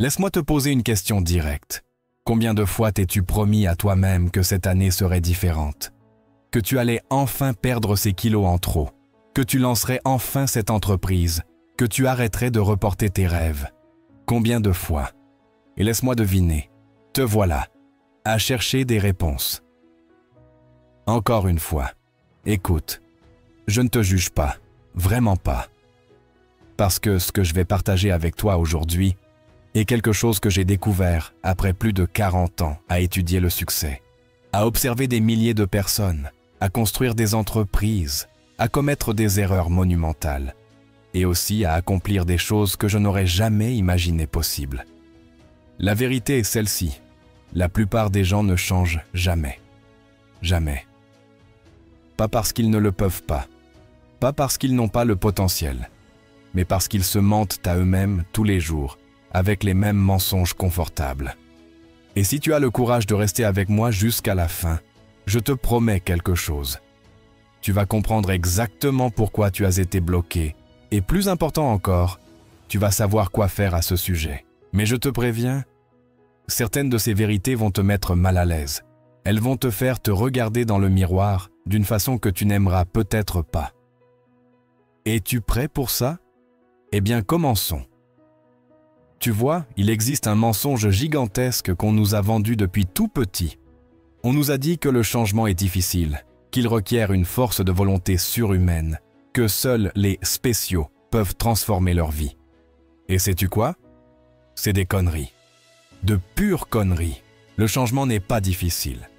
Laisse-moi te poser une question directe. Combien de fois t'es-tu promis à toi-même que cette année serait différente? Que tu allais enfin perdre ces kilos en trop? Que tu lancerais enfin cette entreprise? Que tu arrêterais de reporter tes rêves? Combien de fois? Et laisse-moi deviner. Te voilà, à chercher des réponses. Encore une fois, écoute, je ne te juge pas, vraiment pas. Parce que ce que je vais partager avec toi aujourd'hui est quelque chose que j'ai découvert après plus de 40 ans à étudier le succès, à observer des milliers de personnes, à construire des entreprises, à commettre des erreurs monumentales et aussi à accomplir des choses que je n'aurais jamais imaginées possibles. La vérité est celle-ci. La plupart des gens ne changent jamais. Jamais. Pas parce qu'ils ne le peuvent pas. Pas parce qu'ils n'ont pas le potentiel. Mais parce qu'ils se mentent à eux-mêmes tous les jours, avec les mêmes mensonges confortables. Et si tu as le courage de rester avec moi jusqu'à la fin, je te promets quelque chose. Tu vas comprendre exactement pourquoi tu as été bloqué. Et plus important encore, tu vas savoir quoi faire à ce sujet. Mais je te préviens, certaines de ces vérités vont te mettre mal à l'aise. Elles vont te faire te regarder dans le miroir d'une façon que tu n'aimeras peut-être pas. Es-tu prêt pour ça? Eh bien, commençons. Tu vois, il existe un mensonge gigantesque qu'on nous a vendu depuis tout petit. On nous a dit que le changement est difficile, qu'il requiert une force de volonté surhumaine, que seuls les spéciaux peuvent transformer leur vie. Et sais-tu quoi? C'est des conneries. De pures conneries. Le changement n'est pas difficile.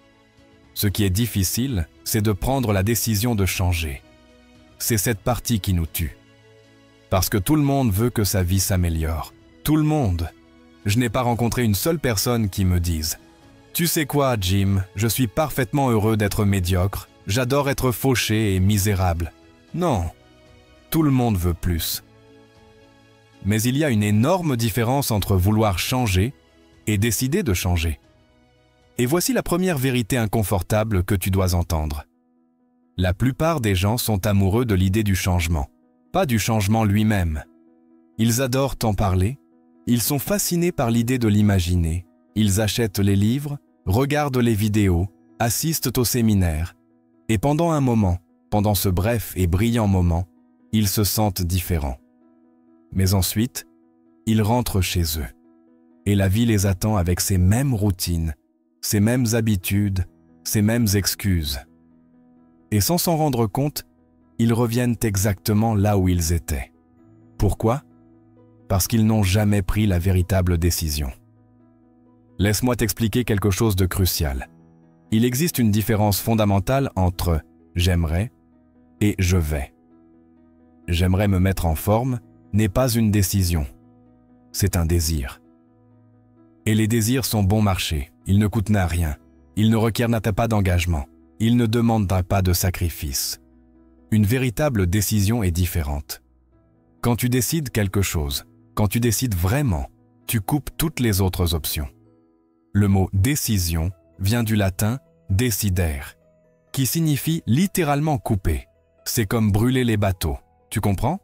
Ce qui est difficile, c'est de prendre la décision de changer. C'est cette partie qui nous tue. Parce que tout le monde veut que sa vie s'améliore. Tout le monde. Je n'ai pas rencontré une seule personne qui me dise « Tu sais quoi, Jim, je suis parfaitement heureux d'être médiocre, j'adore être fauché et misérable. » Non, tout le monde veut plus. Mais il y a une énorme différence entre vouloir changer et décider de changer. Et voici la première vérité inconfortable que tu dois entendre. La plupart des gens sont amoureux de l'idée du changement, pas du changement lui-même. Ils adorent t'en parler, ils sont fascinés par l'idée de l'imaginer, ils achètent les livres, regardent les vidéos, assistent aux séminaires, et pendant un moment, pendant ce bref et brillant moment, ils se sentent différents. Mais ensuite, ils rentrent chez eux, et la vie les attend avec ces mêmes routines, ces mêmes habitudes, ces mêmes excuses. Et sans s'en rendre compte, ils reviennent exactement là où ils étaient. Pourquoi? Parce qu'ils n'ont jamais pris la véritable décision. Laisse-moi t'expliquer quelque chose de crucial. Il existe une différence fondamentale entre « j'aimerais » et « je vais ». J'aimerais me mettre en forme n'est pas une décision, c'est un désir. Et les désirs sont bon marché, ils ne coûtent rien, ils ne requièrent pas d'engagement, ils ne demandent pas de sacrifice. Une véritable décision est différente. Quand tu décides quelque chose, quand tu décides vraiment, tu coupes toutes les autres options. Le mot « décision » vient du latin « decidere », qui signifie littéralement couper. C'est comme brûler les bateaux, tu comprends?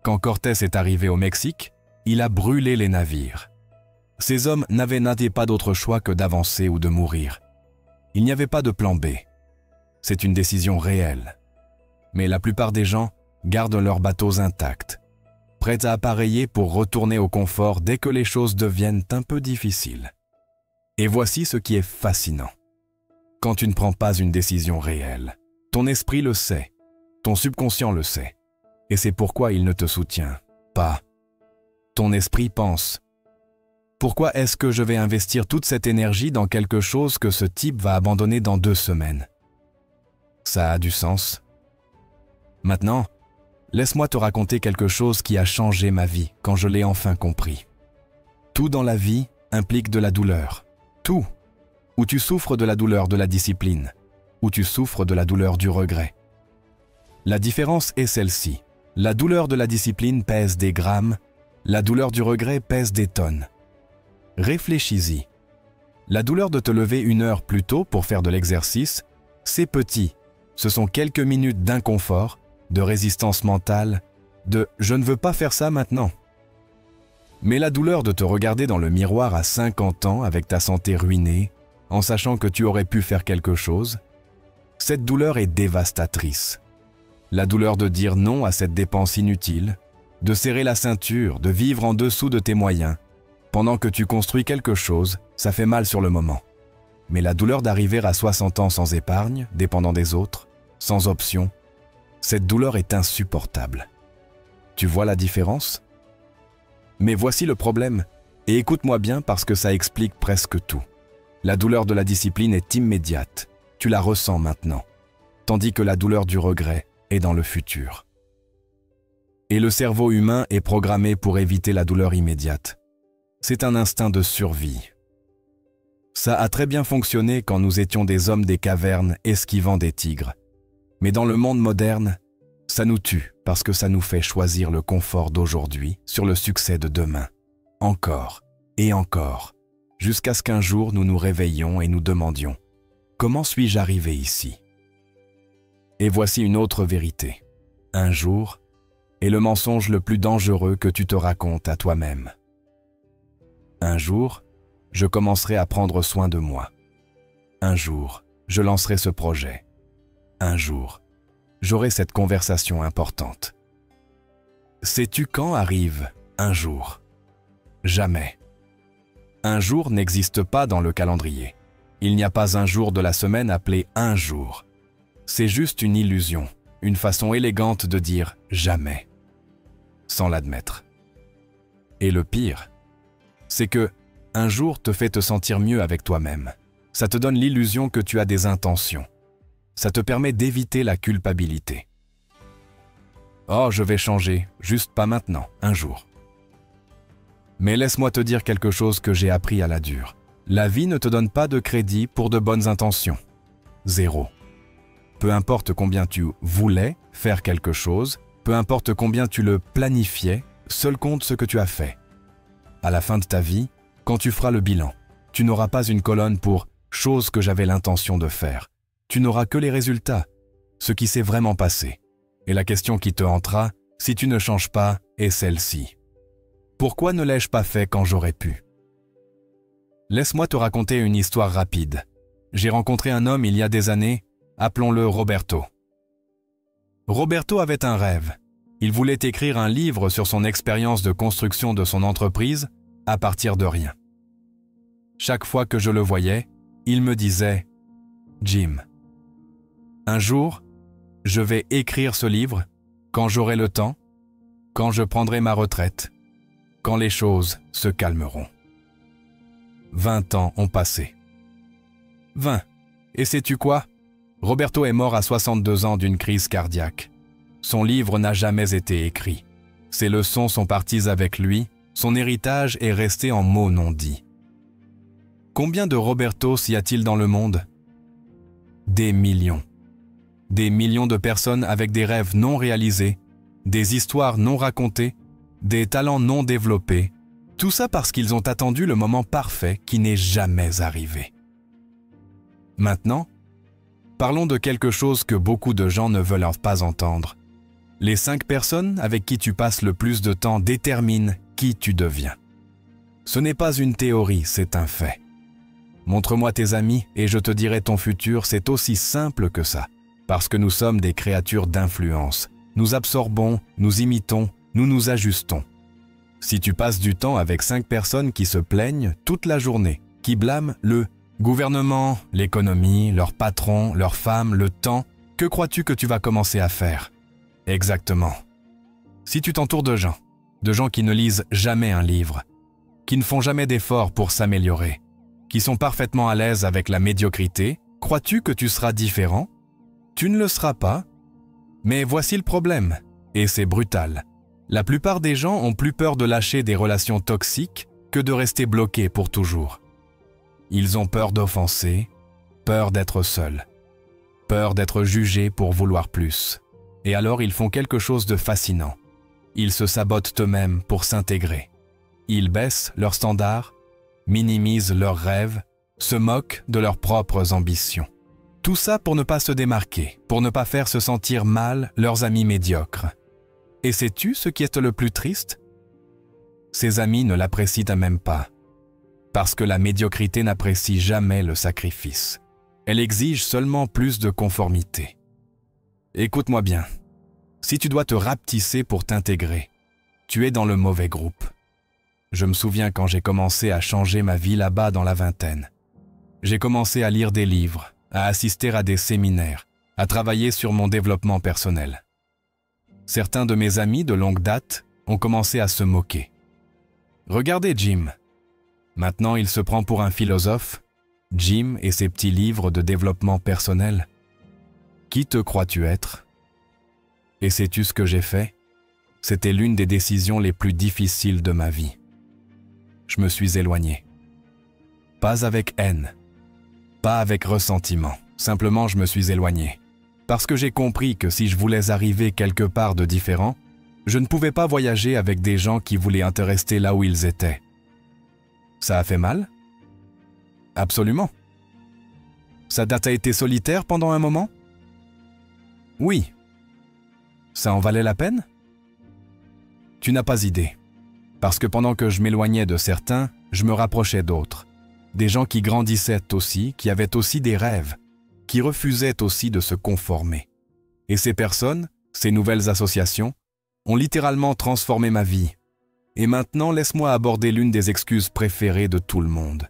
Quand Cortés est arrivé au Mexique, il a brûlé les navires. Ces hommes n'avaient pas d'autre choix que d'avancer ou de mourir. Il n'y avait pas de plan B. C'est une décision réelle. Mais la plupart des gens gardent leurs bateaux intacts, prêts à appareiller pour retourner au confort dès que les choses deviennent un peu difficiles. Et voici ce qui est fascinant. Quand tu ne prends pas une décision réelle, ton esprit le sait, ton subconscient le sait, et c'est pourquoi il ne te soutient pas. Ton esprit pense « Pourquoi est-ce que je vais investir toute cette énergie dans quelque chose que ce type va abandonner dans 2 semaines ?» Ça a du sens. Maintenant, laisse-moi te raconter quelque chose qui a changé ma vie quand je l'ai enfin compris. Tout dans la vie implique de la douleur. Tout. Où tu souffres de la douleur de la discipline, où tu souffres de la douleur du regret. La différence est celle-ci. La douleur de la discipline pèse des grammes, la douleur du regret pèse des tonnes. Réfléchis-y. La douleur de te lever 1 heure plus tôt pour faire de l'exercice, c'est petit. Ce sont quelques minutes d'inconfort, de résistance mentale, de « je ne veux pas faire ça maintenant ». Mais la douleur de te regarder dans le miroir à 50 ans avec ta santé ruinée, en sachant que tu aurais pu faire quelque chose, cette douleur est dévastatrice. La douleur de dire non à cette dépense inutile, de serrer la ceinture, de vivre en dessous de tes moyens. Pendant que tu construis quelque chose, ça fait mal sur le moment. Mais la douleur d'arriver à 60 ans sans épargne, dépendant des autres, sans option, cette douleur est insupportable. Tu vois la différence? Mais voici le problème, et écoute-moi bien parce que ça explique presque tout. La douleur de la discipline est immédiate, tu la ressens maintenant, tandis que la douleur du regret est dans le futur. Et le cerveau humain est programmé pour éviter la douleur immédiate. C'est un instinct de survie. Ça a très bien fonctionné quand nous étions des hommes des cavernes esquivant des tigres. Mais dans le monde moderne, ça nous tue parce que ça nous fait choisir le confort d'aujourd'hui sur le succès de demain. Encore et encore, jusqu'à ce qu'un jour nous nous réveillions et nous demandions « Comment suis-je arrivé ici ?» Et voici une autre vérité. Un jour est le mensonge le plus dangereux que tu te racontes à toi-même. Un jour, je commencerai à prendre soin de moi. Un jour, je lancerai ce projet. Un jour, j'aurai cette conversation importante. Sais-tu quand arrive un jour? Jamais. Un jour n'existe pas dans le calendrier. Il n'y a pas un jour de la semaine appelé un jour. C'est juste une illusion, une façon élégante de dire jamais, sans l'admettre. Et le pire, c'est que un jour te fait te sentir mieux avec toi-même. Ça te donne l'illusion que tu as des intentions. Ça te permet d'éviter la culpabilité. Oh, je vais changer, juste pas maintenant, un jour. Mais laisse-moi te dire quelque chose que j'ai appris à la dure. La vie ne te donne pas de crédit pour de bonnes intentions. Zéro. Peu importe combien tu voulais faire quelque chose, peu importe combien tu le planifiais, seul compte ce que tu as fait. À la fin de ta vie, quand tu feras le bilan, tu n'auras pas une colonne pour « chose que j'avais l'intention de faire ». Tu n'auras que les résultats, ce qui s'est vraiment passé. Et la question qui te hantera, si tu ne changes pas, est celle-ci. Pourquoi ne l'ai-je pas fait quand j'aurais pu? Laisse-moi te raconter une histoire rapide. J'ai rencontré un homme il y a des années, appelons-le Roberto. Roberto avait un rêve. Il voulait écrire un livre sur son expérience de construction de son entreprise à partir de rien. Chaque fois que je le voyais, il me disait « Jim, un jour, je vais écrire ce livre quand j'aurai le temps, quand je prendrai ma retraite, quand les choses se calmeront. » 20 ans ont passé. 20. Et sais-tu quoi? Roberto est mort à 62 ans d'une crise cardiaque. Son livre n'a jamais été écrit. Ses leçons sont parties avec lui, son héritage est resté en mots non dits. Combien de Robertos y a-t-il dans le monde? Des millions. Des millions de personnes avec des rêves non réalisés, des histoires non racontées, des talents non développés, tout ça parce qu'ils ont attendu le moment parfait qui n'est jamais arrivé. Maintenant, parlons de quelque chose que beaucoup de gens ne veulent pas entendre. Les 5 personnes avec qui tu passes le plus de temps déterminent qui tu deviens. Ce n'est pas une théorie, c'est un fait. Montre-moi tes amis et je te dirai ton futur, c'est aussi simple que ça. Parce que nous sommes des créatures d'influence. Nous absorbons, nous imitons, nous nous ajustons. Si tu passes du temps avec 5 personnes qui se plaignent toute la journée, qui blâment le gouvernement, l'économie, leur patron, leur femme, le temps, que crois-tu que tu vas commencer à faire? Exactement. Si tu t'entoures de gens qui ne lisent jamais un livre, qui ne font jamais d'efforts pour s'améliorer, qui sont parfaitement à l'aise avec la médiocrité, crois-tu que tu seras différent? Tu ne le seras pas. Mais voici le problème, et c'est brutal. La plupart des gens ont plus peur de lâcher des relations toxiques que de rester bloqués pour toujours. Ils ont peur d'offenser, peur d'être seuls, peur d'être jugés pour vouloir plus. Et alors ils font quelque chose de fascinant. Ils se sabotent eux-mêmes pour s'intégrer. Ils baissent leurs standards, minimisent leurs rêves, se moquent de leurs propres ambitions. Tout ça pour ne pas se démarquer, pour ne pas faire se sentir mal leurs amis médiocres. Et sais-tu ce qui est le plus triste? Ses amis ne l'apprécient même pas, parce que la médiocrité n'apprécie jamais le sacrifice. Elle exige seulement plus de conformité. Écoute-moi bien, si tu dois te rapetisser pour t'intégrer, tu es dans le mauvais groupe. Je me souviens quand j'ai commencé à changer ma vie là-bas dans la vingtaine. J'ai commencé à lire des livres, à assister à des séminaires, à travailler sur mon développement personnel. Certains de mes amis de longue date ont commencé à se moquer. Regardez Jim. Maintenant, il se prend pour un philosophe. Jim et ses petits livres de développement personnel. Qui te crois-tu être? Et sais-tu ce que j'ai fait? C'était l'une des décisions les plus difficiles de ma vie. Je me suis éloigné. Pas avec haine, pas avec ressentiment. Simplement, je me suis éloigné. Parce que j'ai compris que si je voulais arriver quelque part de différent, je ne pouvais pas voyager avec des gens qui voulaient rester là où ils étaient. Ça a fait mal? Absolument. Ça t'a été solitaire pendant un moment? Oui. Ça en valait la peine? Tu n'as pas idée. Parce que pendant que je m'éloignais de certains, je me rapprochais d'autres. Des gens qui grandissaient aussi, qui avaient aussi des rêves, qui refusaient aussi de se conformer. Et ces personnes, ces nouvelles associations, ont littéralement transformé ma vie. Et maintenant, laisse-moi aborder l'une des excuses préférées de tout le monde.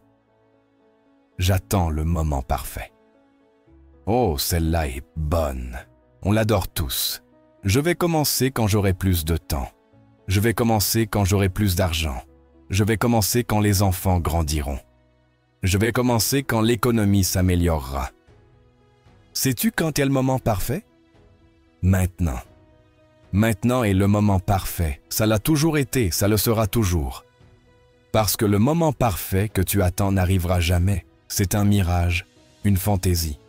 J'attends le moment parfait. Oh, celle-là est bonne. On l'adore tous. Je vais commencer quand j'aurai plus de temps. Je vais commencer quand j'aurai plus d'argent. Je vais commencer quand les enfants grandiront. Je vais commencer quand l'économie s'améliorera. Sais-tu quand est le moment parfait? Maintenant. Maintenant est le moment parfait. Ça l'a toujours été, ça le sera toujours. Parce que le moment parfait que tu attends n'arrivera jamais. C'est un mirage, une fantaisie.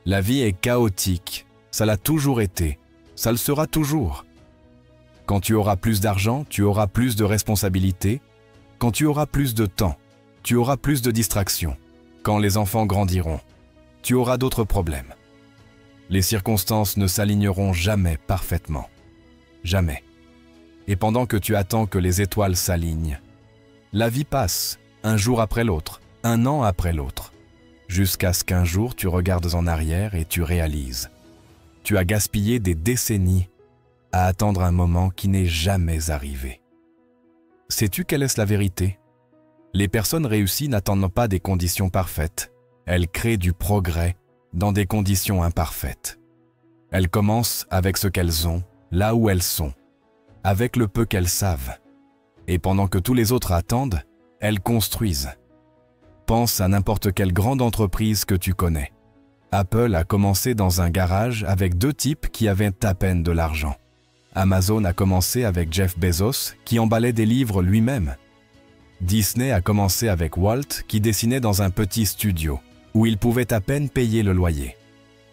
La vie est chaotique. Ça l'a toujours été. Ça le sera toujours. Quand tu auras plus d'argent, tu auras plus de responsabilités. Quand tu auras plus de temps, tu auras plus de distractions. Quand les enfants grandiront, tu auras d'autres problèmes. Les circonstances ne s'aligneront jamais parfaitement. Jamais. Et pendant que tu attends que les étoiles s'alignent, la vie passe, un jour après l'autre, un an après l'autre, jusqu'à ce qu'un jour tu regardes en arrière et tu réalises. Tu as gaspillé des décennies à attendre un moment qui n'est jamais arrivé. Sais-tu quelle est la vérité? Les personnes réussies n'attendent pas des conditions parfaites. Elles créent du progrès dans des conditions imparfaites. Elles commencent avec ce qu'elles ont, là où elles sont, avec le peu qu'elles savent. Et pendant que tous les autres attendent, elles construisent. Pense à n'importe quelle grande entreprise que tu connais. Apple a commencé dans un garage avec 2 types qui avaient à peine de l'argent. Amazon a commencé avec Jeff Bezos qui emballait des livres lui-même. Disney a commencé avec Walt qui dessinait dans un petit studio où il pouvait à peine payer le loyer.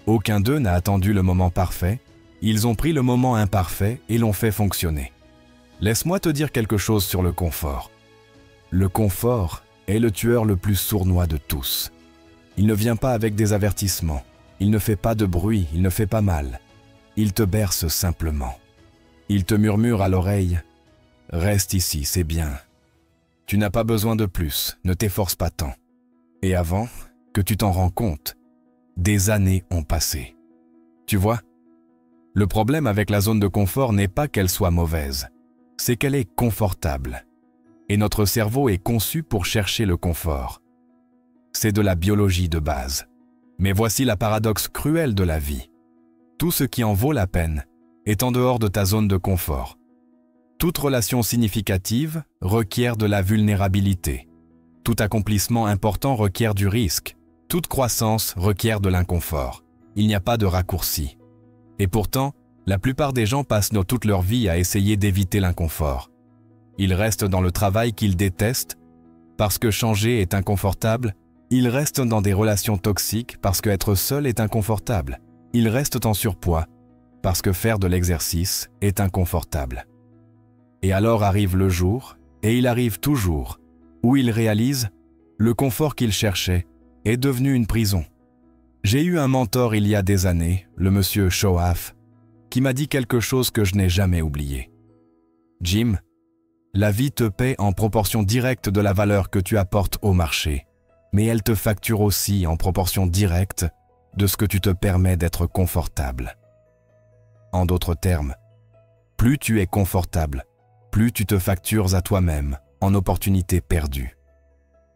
Aucun d'eux n'a attendu le moment parfait, ils ont pris le moment imparfait et l'ont fait fonctionner. Laisse-moi te dire quelque chose sur le confort. Le confort est le tueur le plus sournois de tous. Il ne vient pas avec des avertissements, il ne fait pas de bruit, il ne fait pas mal. Il te berce simplement. Il te murmure à l'oreille « Reste ici, c'est bien. Tu n'as pas besoin de plus, ne t'efforce pas tant. » Et avant que tu t'en rends compte, des années ont passé. Tu vois, le problème avec la zone de confort n'est pas qu'elle soit mauvaise, c'est qu'elle est confortable. Et notre cerveau est conçu pour chercher le confort. C'est de la biologie de base. Mais voici la paradoxe cruelle de la vie. Tout ce qui en vaut la peine est en dehors de ta zone de confort. Toute relation significative requiert de la vulnérabilité. Tout accomplissement important requiert du risque. Toute croissance requiert de l'inconfort. Il n'y a pas de raccourci. Et pourtant, la plupart des gens passent toute leur vie à essayer d'éviter l'inconfort. Ils restent dans le travail qu'ils détestent parce que changer est inconfortable. Ils restent dans des relations toxiques parce qu'être seul est inconfortable. Ils restent en surpoids parce que faire de l'exercice est inconfortable. Et alors arrive le jour, et il arrive toujours, où ils réalisent le confort qu'ils cherchaient est devenu une prison. J'ai eu un mentor il y a des années, le monsieur Shoaf, qui m'a dit quelque chose que je n'ai jamais oublié. Jim, La vie te paie en proportion directe de la valeur que tu apportes au marché, mais elle te facture aussi en proportion directe de ce que tu te permets d'être confortable. En d'autres termes, plus tu es confortable, plus tu te factures à toi-même en opportunités perdues.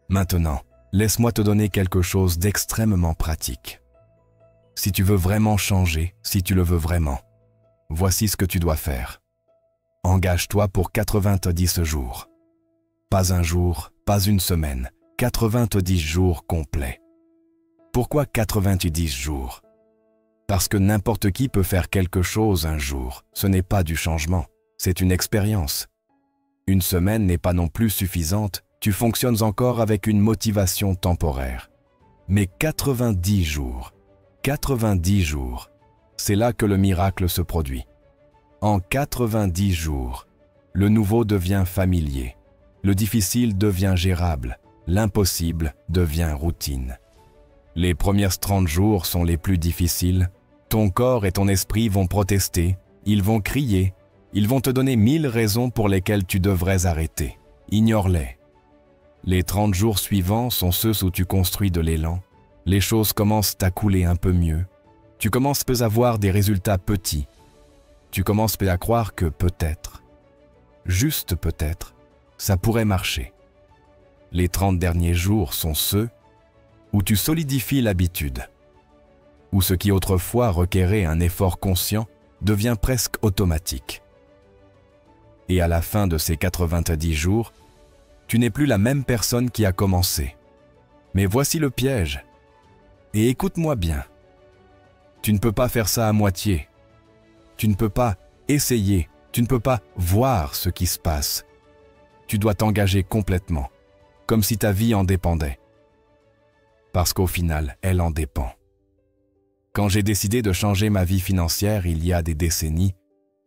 Maintenant, laisse-moi te donner quelque chose d'extrêmement pratique. Si tu veux vraiment changer, si tu le veux vraiment, voici ce que tu dois faire. Engage-toi pour 90 jours. Pas un jour, pas une semaine, 90 jours complets. Pourquoi 90 jours? Parce que n'importe qui peut faire quelque chose un jour. Ce n'est pas du changement, c'est une expérience. Une semaine n'est pas non plus suffisante, tu fonctionnes encore avec une motivation temporaire. Mais 90 jours, c'est là que le miracle se produit. En 90 jours, le nouveau devient familier, le difficile devient gérable, l'impossible devient routine. Les premiers 30 jours sont les plus difficiles. Ton corps et ton esprit vont protester, ils vont crier, ils vont te donner 1000 raisons pour lesquelles tu devrais arrêter. Ignore-les. Les 30 jours suivants sont ceux où tu construis de l'élan. Les choses commencent à couler un peu mieux. Tu commences à voir des résultats petits. Tu commences à croire que peut-être, juste peut-être, ça pourrait marcher. Les 30 derniers jours sont ceux où tu solidifies l'habitude, où ce qui autrefois requérait un effort conscient devient presque automatique. Et à la fin de ces 90 jours, tu n'es plus la même personne qui a commencé. Mais voici le piège. Et écoute-moi bien. Tu ne peux pas faire ça à moitié. Tu ne peux pas essayer, tu ne peux pas voir ce qui se passe. Tu dois t'engager complètement, comme si ta vie en dépendait. Parce qu'au final, elle en dépend. Quand j'ai décidé de changer ma vie financière il y a des décennies,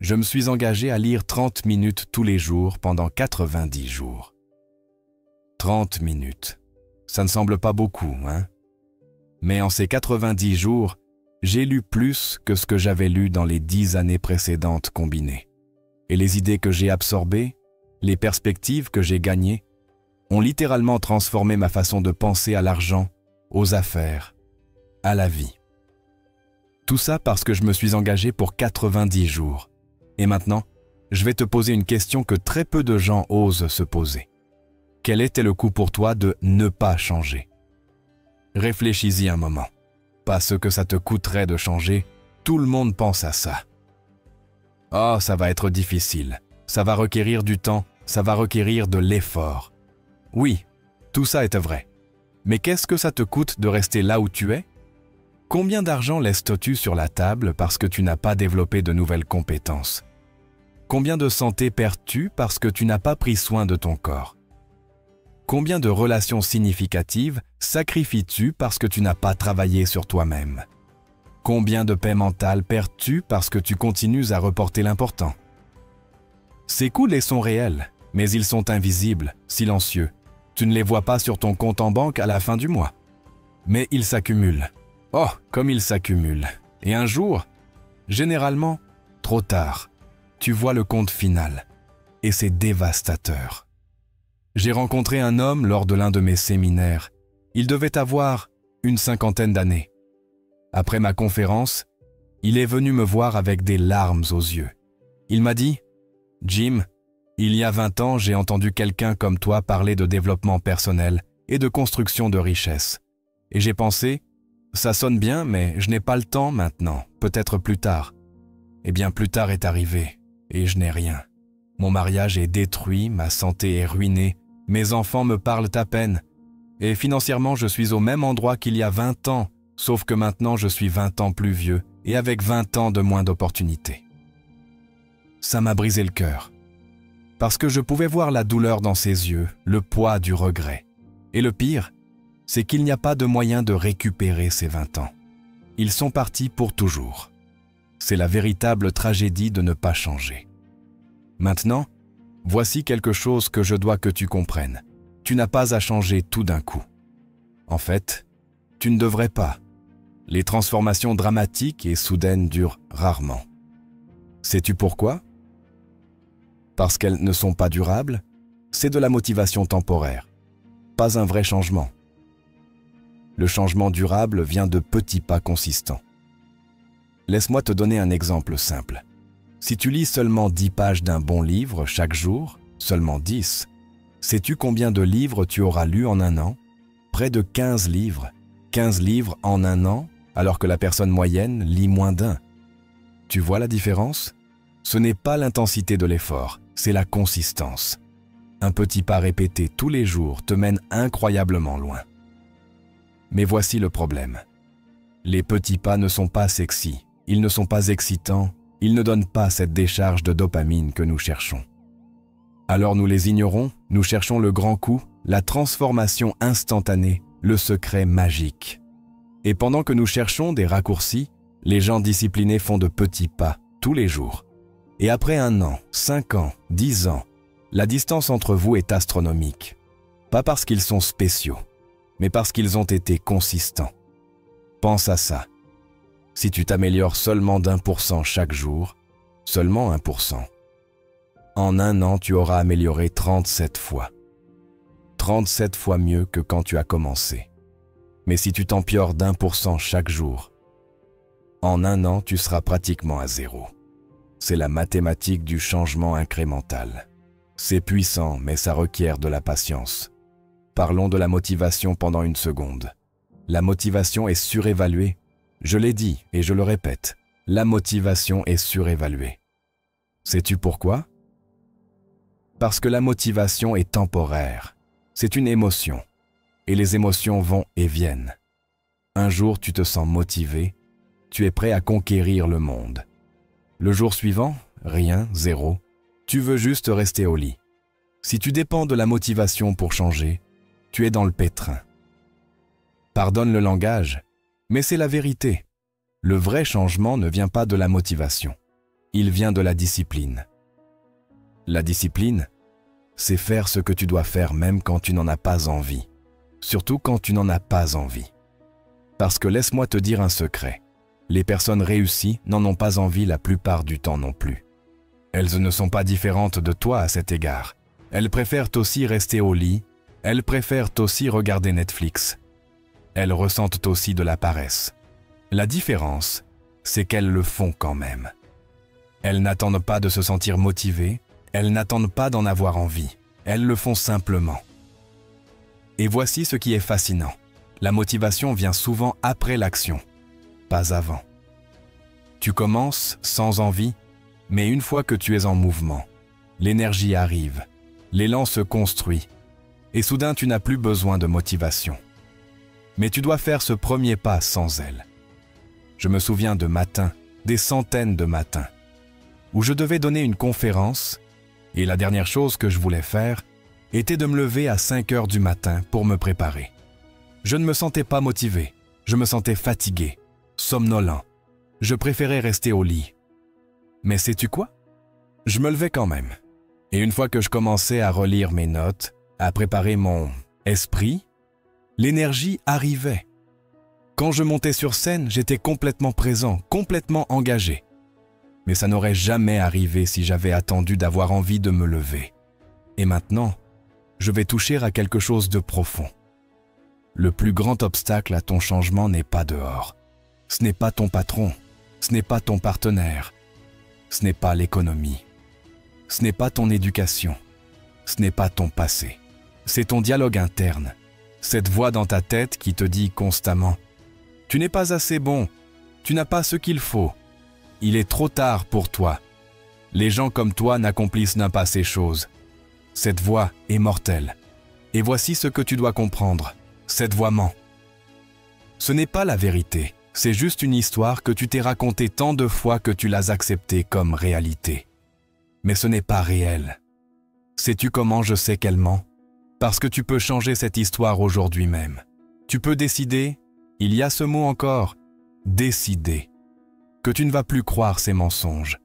je me suis engagé à lire 30 minutes tous les jours pendant 90 jours. 30 minutes. Ça ne semble pas beaucoup, hein? Mais en ces 90 jours, j'ai lu plus que ce que j'avais lu dans les 10 années précédentes combinées. Et les idées que j'ai absorbées, les perspectives que j'ai gagnées, ont littéralement transformé ma façon de penser à l'argent, aux affaires, à la vie. Tout ça parce que je me suis engagé pour 90 jours. Et maintenant, je vais te poser une question que très peu de gens osent se poser. Quel était le coût pour toi de ne pas changer? Réfléchis-y un moment. Pas ce que ça te coûterait de changer, tout le monde pense à ça. Oh, ça va être difficile, ça va requérir du temps, ça va requérir de l'effort. Oui, tout ça est vrai. Mais qu'est-ce que ça te coûte de rester là où tu es? Combien d'argent laisses-tu sur la table parce que tu n'as pas développé de nouvelles compétences? Combien de santé perds-tu parce que tu n'as pas pris soin de ton corps? Combien de relations significatives sacrifies-tu parce que tu n'as pas travaillé sur toi-même? Combien de paix mentale perds-tu parce que tu continues à reporter l'important? Ces coûts les sont réels, mais ils sont invisibles, silencieux. Tu ne les vois pas sur ton compte en banque à la fin du mois. Mais ils s'accumulent. Oh, comme ils s'accumulent. Et un jour, généralement, trop tard, tu vois le compte final. Et c'est dévastateur. J'ai rencontré un homme lors de l'un de mes séminaires. Il devait avoir une 50aine d'années. Après ma conférence, il est venu me voir avec des larmes aux yeux. Il m'a dit « Jim, il y a 20 ans, j'ai entendu quelqu'un comme toi parler de développement personnel et de construction de richesse. Et j'ai pensé, ça sonne bien, mais je n'ai pas le temps maintenant, peut-être plus tard. Eh bien, plus tard est arrivé, et je n'ai rien. Mon mariage est détruit, ma santé est ruinée, mes enfants me parlent à peine. Et financièrement, je suis au même endroit qu'il y a 20 ans, sauf que maintenant je suis 20 ans plus vieux et avec 20 ans de moins d'opportunités. » Ça m'a brisé le cœur. Parce que je pouvais voir la douleur dans ses yeux, le poids du regret. Et le pire, c'est qu'il n'y a pas de moyen de récupérer ces 20 ans. Ils sont partis pour toujours. C'est la véritable tragédie de ne pas changer. Maintenant, voici quelque chose que je dois que tu comprennes. Tu n'as pas à changer tout d'un coup. En fait, tu ne devrais pas. Les transformations dramatiques et soudaines durent rarement. Sais-tu pourquoi? Parce qu'elles ne sont pas durables, c'est de la motivation temporaire, pas un vrai changement. Le changement durable vient de petits pas consistants. Laisse-moi te donner un exemple simple. Si tu lis seulement 10 pages d'un bon livre chaque jour, seulement 10, sais-tu combien de livres tu auras lus en un an? Près de 15 livres. 15 livres en un an, alors que la personne moyenne lit moins d'un. Tu vois la différence? Ce n'est pas l'intensité de l'effort, c'est la consistance. Un petit pas répété tous les jours te mène incroyablement loin. Mais voici le problème. Les petits pas ne sont pas sexy, ils ne sont pas excitants, ils ne donnent pas cette décharge de dopamine que nous cherchons. Alors nous les ignorons, nous cherchons le grand coup, la transformation instantanée, le secret magique. Et pendant que nous cherchons des raccourcis, les gens disciplinés font de petits pas, tous les jours. Et après 1 an, 5 ans, 10 ans, la distance entre vous est astronomique. Pas parce qu'ils sont spéciaux, mais parce qu'ils ont été consistants. Pense à ça. Si tu t'améliores seulement d'1% chaque jour, seulement 1%, en 1 an, tu auras amélioré 37 fois. 37 fois mieux que quand tu as commencé. Mais si tu t'améliores d'1% chaque jour, en 1 an, tu seras pratiquement à 0. C'est la mathématique du changement incrémental. C'est puissant, mais ça requiert de la patience. Parlons de la motivation pendant 1 seconde. La motivation est surévaluée. Je l'ai dit et je le répète, la motivation est surévaluée. Sais-tu pourquoi? Parce que la motivation est temporaire. C'est une émotion. Et les émotions vont et viennent. Un jour, tu te sens motivé. Tu es prêt à conquérir le monde. Le jour suivant, rien, 0. Tu veux juste rester au lit. Si tu dépends de la motivation pour changer, tu es dans le pétrin. Pardonne le langage, mais c'est la vérité. Le vrai changement ne vient pas de la motivation. Il vient de la discipline. La discipline, c'est faire ce que tu dois faire même quand tu n'en as pas envie. Surtout quand tu n'en as pas envie. Parce que laisse-moi te dire un secret. Les personnes réussies n'en ont pas envie la plupart du temps non plus. Elles ne sont pas différentes de toi à cet égard. Elles préfèrent aussi rester au lit. Elles préfèrent aussi regarder Netflix. Elles ressentent aussi de la paresse. La différence, c'est qu'elles le font quand même. Elles n'attendent pas de se sentir motivées, elles n'attendent pas d'en avoir envie, elles le font simplement. Et voici ce qui est fascinant. La motivation vient souvent après l'action, pas avant. Tu commences sans envie, mais une fois que tu es en mouvement, l'énergie arrive, l'élan se construit, et soudain tu n'as plus besoin de motivation. Mais tu dois faire ce premier pas sans elle. Je me souviens de matins, des centaines de matins, où je devais donner une conférence, et la dernière chose que je voulais faire était de me lever à 5 heures du matin pour me préparer. Je ne me sentais pas motivé, je me sentais fatigué, somnolent. Je préférais rester au lit. Mais sais-tu quoi? Je me levais quand même. Et une fois que je commençais à relire mes notes, à préparer mon esprit, l'énergie arrivait. Quand je montais sur scène, j'étais complètement présent, complètement engagé. Mais ça n'aurait jamais arrivé si j'avais attendu d'avoir envie de me lever. Et maintenant, je vais toucher à quelque chose de profond. Le plus grand obstacle à ton changement n'est pas dehors. Ce n'est pas ton patron, ce n'est pas ton partenaire, ce n'est pas l'économie, ce n'est pas ton éducation, ce n'est pas ton passé. C'est ton dialogue interne, cette voix dans ta tête qui te dit constamment « Tu n'es pas assez bon, tu n'as pas ce qu'il faut, il est trop tard pour toi. Les gens comme toi n'accomplissent pas ces choses. Cette voix est mortelle. Et voici ce que tu dois comprendre, cette voix ment. Ce n'est pas la vérité, c'est juste une histoire que tu t'es racontée tant de fois que tu l'as acceptée comme réalité. Mais ce n'est pas réel. Sais-tu comment je sais qu'elle ment? Parce que tu peux changer cette histoire aujourd'hui même. Tu peux décider, il y a ce mot encore, décider, que tu ne vas plus croire ces mensonges.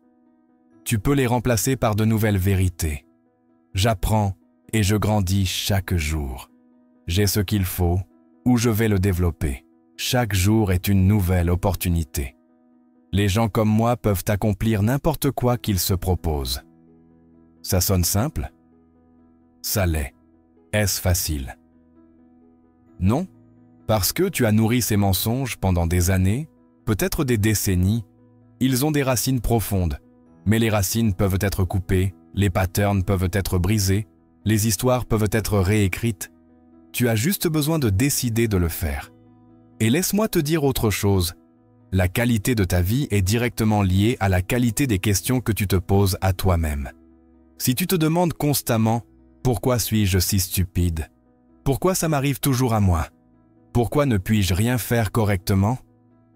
Tu peux les remplacer par de nouvelles vérités. J'apprends et je grandis chaque jour. J'ai ce qu'il faut ou je vais le développer. Chaque jour est une nouvelle opportunité. Les gens comme moi peuvent accomplir n'importe quoi qu'ils se proposent. Ça sonne simple? Ça l'est. Est-ce facile? Non, parce que tu as nourri ces mensonges pendant des années, peut-être des décennies. Ils ont des racines profondes, mais les racines peuvent être coupées, les patterns peuvent être brisés, les histoires peuvent être réécrites. Tu as juste besoin de décider de le faire. Et laisse-moi te dire autre chose. La qualité de ta vie est directement liée à la qualité des questions que tu te poses à toi-même. Si tu te demandes constamment « Pourquoi suis-je si stupide? Pourquoi ça m'arrive toujours à moi? Pourquoi ne puis-je rien faire correctement ?»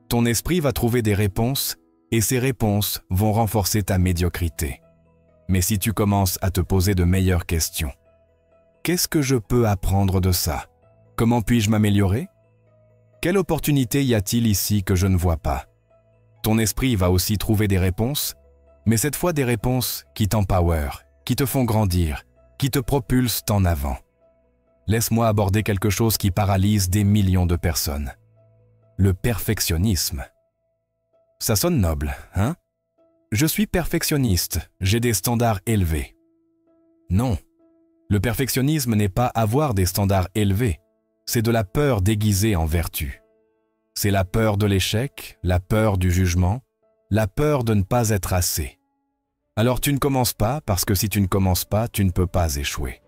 Ton esprit va trouver des réponses et ces réponses vont renforcer ta médiocrité. Mais si tu commences à te poser de meilleures questions, qu'est-ce que je peux apprendre de ça? Comment puis-je m'améliorer? Quelle opportunité y a-t-il ici que je ne vois pas? Ton esprit va aussi trouver des réponses, mais cette fois des réponses qui t'empower, qui te font grandir, qui te propulsent en avant. Laisse-moi aborder quelque chose qui paralyse des millions de personnes. Le perfectionnisme. Ça sonne noble, hein? Je suis perfectionniste, j'ai des standards élevés. Non, le perfectionnisme n'est pas avoir des standards élevés, c'est de la peur déguisée en vertu. C'est la peur de l'échec, la peur du jugement, la peur de ne pas être assez. Alors tu ne commences pas parce que si tu ne commences pas, tu ne peux pas échouer.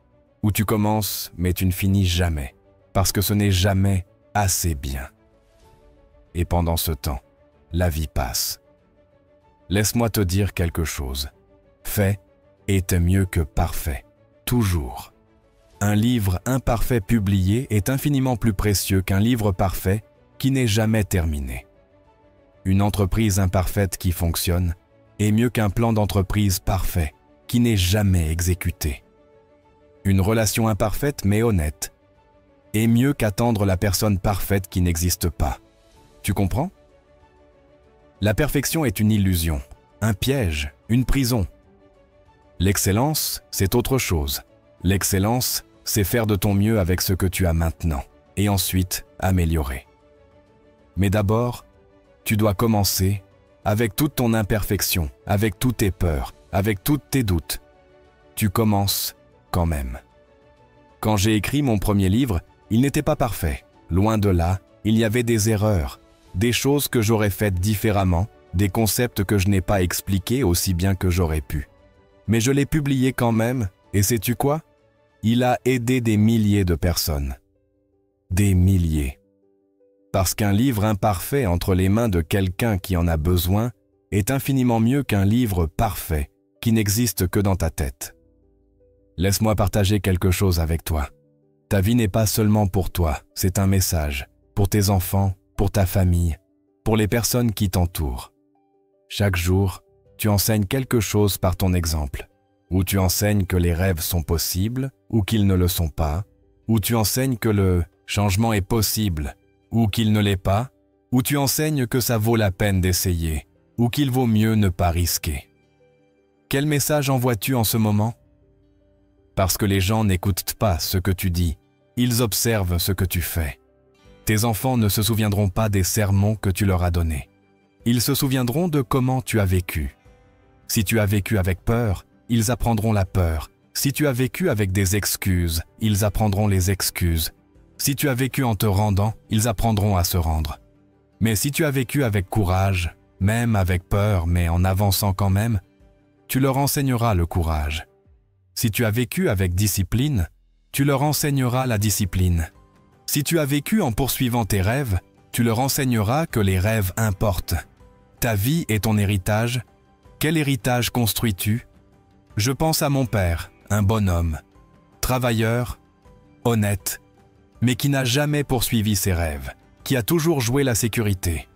Ou tu commences, mais tu ne finis jamais, parce que ce n'est jamais assez bien. Et pendant ce temps, la vie passe. Laisse-moi te dire quelque chose. Fait est mieux que parfait, toujours. Un livre imparfait publié est infiniment plus précieux qu'un livre parfait qui n'est jamais terminé. Une entreprise imparfaite qui fonctionne est mieux qu'un plan d'entreprise parfait qui n'est jamais exécuté. Une relation imparfaite mais honnête est mieux qu'attendre la personne parfaite qui n'existe pas. Tu comprends? La perfection est une illusion, un piège, une prison. L'excellence, c'est autre chose. L'excellence, c'est faire de ton mieux avec ce que tu as maintenant, et ensuite améliorer. Mais d'abord, tu dois commencer avec toute ton imperfection, avec toutes tes peurs, avec tous tes doutes. Tu commences quand même. Quand j'ai écrit mon premier livre, il n'était pas parfait. Loin de là, il y avait des erreurs, des choses que j'aurais faites différemment, des concepts que je n'ai pas expliqués aussi bien que j'aurais pu. Mais je l'ai publié quand même, et sais-tu quoi? Il a aidé des milliers de personnes. Des milliers. Parce qu'un livre imparfait entre les mains de quelqu'un qui en a besoin est infiniment mieux qu'un livre parfait qui n'existe que dans ta tête. Laisse-moi partager quelque chose avec toi. Ta vie n'est pas seulement pour toi, c'est un message, pour tes enfants, pour ta famille, pour les personnes qui t'entourent. Chaque jour, tu enseignes quelque chose par ton exemple, ou tu enseignes que les rêves sont possibles, ou qu'ils ne le sont pas, ou tu enseignes que le changement est possible, ou qu'il ne l'est pas, ou tu enseignes que ça vaut la peine d'essayer, ou qu'il vaut mieux ne pas risquer. Quel message envoies-tu en ce moment? Parce que les gens n'écoutent pas ce que tu dis, ils observent ce que tu fais. Tes enfants ne se souviendront pas des sermons que tu leur as donnés. Ils se souviendront de comment tu as vécu. Si tu as vécu avec peur, ils apprendront la peur. Si tu as vécu avec des excuses, ils apprendront les excuses. Si tu as vécu en te rendant, ils apprendront à se rendre. Mais si tu as vécu avec courage, même avec peur, mais en avançant quand même, tu leur enseigneras le courage. Si tu as vécu avec discipline, tu leur enseigneras la discipline. Si tu as vécu en poursuivant tes rêves, tu leur enseigneras que les rêves importent. Ta vie est ton héritage. Quel héritage construis-tu? Je pense à mon père, un bonhomme, travailleur, honnête, mais qui n'a jamais poursuivi ses rêves, qui a toujours joué la sécurité,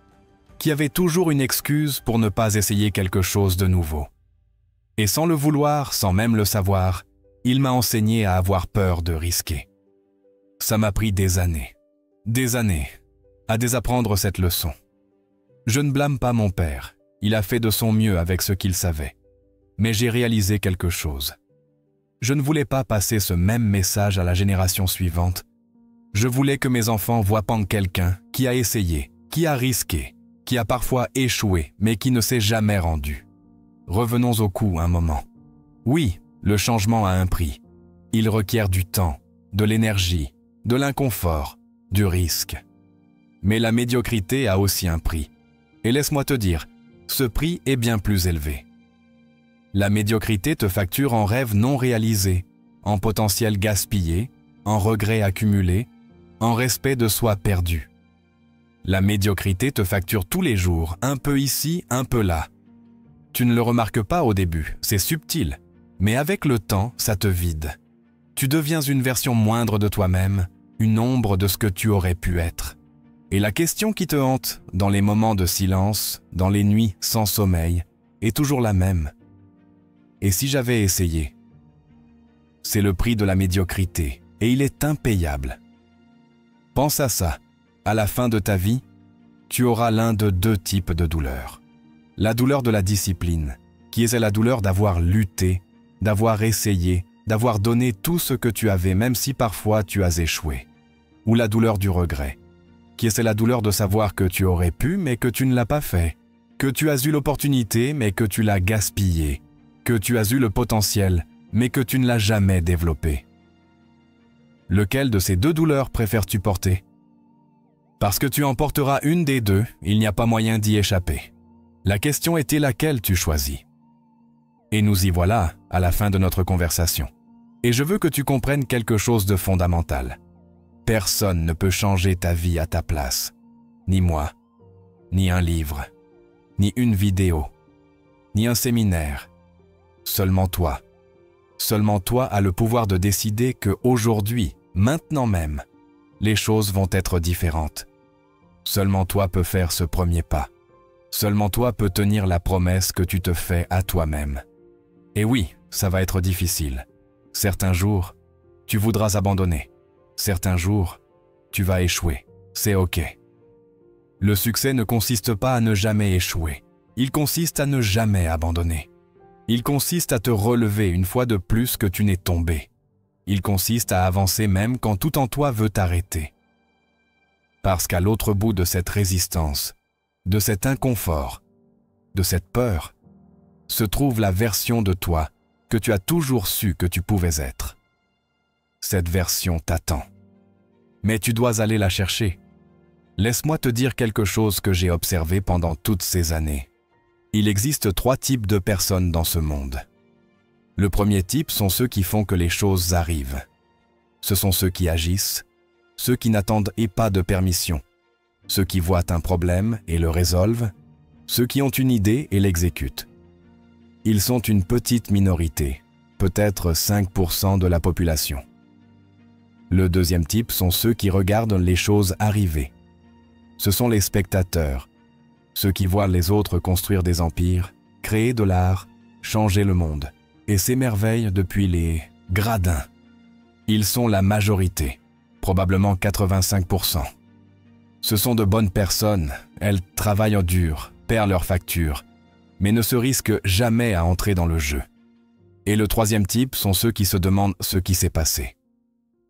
qui avait toujours une excuse pour ne pas essayer quelque chose de nouveau. Et sans le vouloir, sans même le savoir, il m'a enseigné à avoir peur de risquer. Ça m'a pris des années, à désapprendre cette leçon. Je ne blâme pas mon père, il a fait de son mieux avec ce qu'il savait. Mais j'ai réalisé quelque chose. Je ne voulais pas passer ce même message à la génération suivante. Je voulais que mes enfants voient en quelqu'un qui a essayé, qui a risqué, qui a parfois échoué, mais qui ne s'est jamais rendu. Revenons au coup un moment. Oui, Le changement a un prix. Il requiert du temps, de l'énergie, de l'inconfort, du risque. Mais la médiocrité a aussi un prix. Et laisse-moi te dire, ce prix est bien plus élevé. La médiocrité te facture en rêves non réalisés, en potentiel gaspillé, en regrets accumulés, en respect de soi perdu. La médiocrité te facture tous les jours, un peu ici, un peu là. Tu ne le remarques pas au début, c'est subtil, mais avec le temps, ça te vide. Tu deviens une version moindre de toi-même, une ombre de ce que tu aurais pu être. Et la question qui te hante, dans les moments de silence, dans les nuits sans sommeil, est toujours la même. Et si j'avais essayé? C'est le prix de la médiocrité, et il est impayable. Pense à ça. À la fin de ta vie, tu auras l'un de deux types de douleurs. La douleur de la discipline, qui est la douleur d'avoir lutté, d'avoir essayé, d'avoir donné tout ce que tu avais, même si parfois tu as échoué. Ou la douleur du regret, qui est la douleur de savoir que tu aurais pu, mais que tu ne l'as pas fait, que tu as eu l'opportunité, mais que tu l'as gaspillée, que tu as eu le potentiel, mais que tu ne l'as jamais développé. Lequel de ces deux douleurs préfères-tu porter? Parce que tu en porteras une des deux, il n'y a pas moyen d'y échapper. La question était laquelle tu choisis. Et nous y voilà, à la fin de notre conversation. Et je veux que tu comprennes quelque chose de fondamental. Personne ne peut changer ta vie à ta place. Ni moi, ni un livre, ni une vidéo, ni un séminaire. Seulement toi. Seulement toi as le pouvoir de décider qu'aujourd'hui, maintenant même, les choses vont être différentes. Seulement toi peux faire ce premier pas. Seulement toi peux tenir la promesse que tu te fais à toi-même. Et oui, ça va être difficile. Certains jours, tu voudras abandonner. Certains jours, tu vas échouer. C'est OK. Le succès ne consiste pas à ne jamais échouer. Il consiste à ne jamais abandonner. Il consiste à te relever une fois de plus que tu n'es tombé. Il consiste à avancer même quand tout en toi veut t'arrêter. Parce qu'à l'autre bout de cette résistance, de cet inconfort, de cette peur, se trouve la version de toi que tu as toujours su que tu pouvais être. Cette version t'attend. Mais tu dois aller la chercher. Laisse-moi te dire quelque chose que j'ai observé pendant toutes ces années. Il existe 3 types de personnes dans ce monde. Le premier type sont ceux qui font que les choses arrivent. Ce sont ceux qui agissent, ceux qui n'attendent pas de permission, ceux qui voient un problème et le résolvent, ceux qui ont une idée et l'exécutent. Ils sont une petite minorité, peut-être 5% de la population. Le deuxième type sont ceux qui regardent les choses arriver. Ce sont les spectateurs, ceux qui voient les autres construire des empires, créer de l'art, changer le monde, et s'émerveillent depuis les gradins. Ils sont la majorité, probablement 85%. Ce sont de bonnes personnes, elles travaillent en dur, perdent leurs factures, mais ne se risquent jamais à entrer dans le jeu. Et le troisième type sont ceux qui se demandent ce qui s'est passé.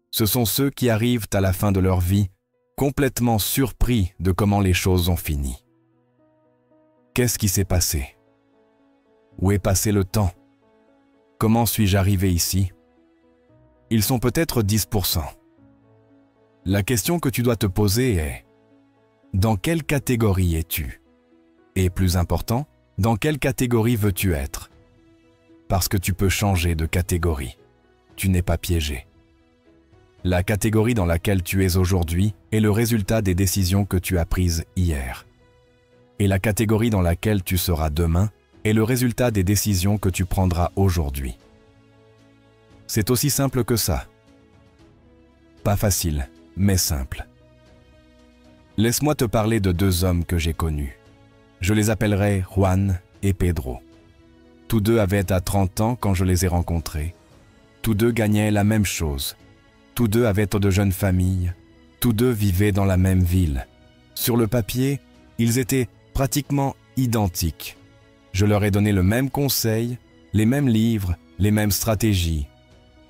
Ce sont ceux qui arrivent à la fin de leur vie complètement surpris de comment les choses ont fini. Qu'est-ce qui s'est passé? Où est passé le temps? Comment suis-je arrivé ici? Ils sont peut-être 10%. La question que tu dois te poser est: dans quelle catégorie es-tu? Et plus important, dans quelle catégorie veux-tu être? Parce que tu peux changer de catégorie. Tu n'es pas piégé. La catégorie dans laquelle tu es aujourd'hui est le résultat des décisions que tu as prises hier. Et la catégorie dans laquelle tu seras demain est le résultat des décisions que tu prendras aujourd'hui. C'est aussi simple que ça. Pas facile, mais simple. Laisse-moi te parler de 2 hommes que j'ai connus. Je les appellerai Juan et Pedro. Tous deux avaient à 30 ans quand je les ai rencontrés. Tous deux gagnaient la même chose. Tous deux avaient de jeunes familles. Tous deux vivaient dans la même ville. Sur le papier, ils étaient pratiquement identiques. Je leur ai donné le même conseil, les mêmes livres, les mêmes stratégies.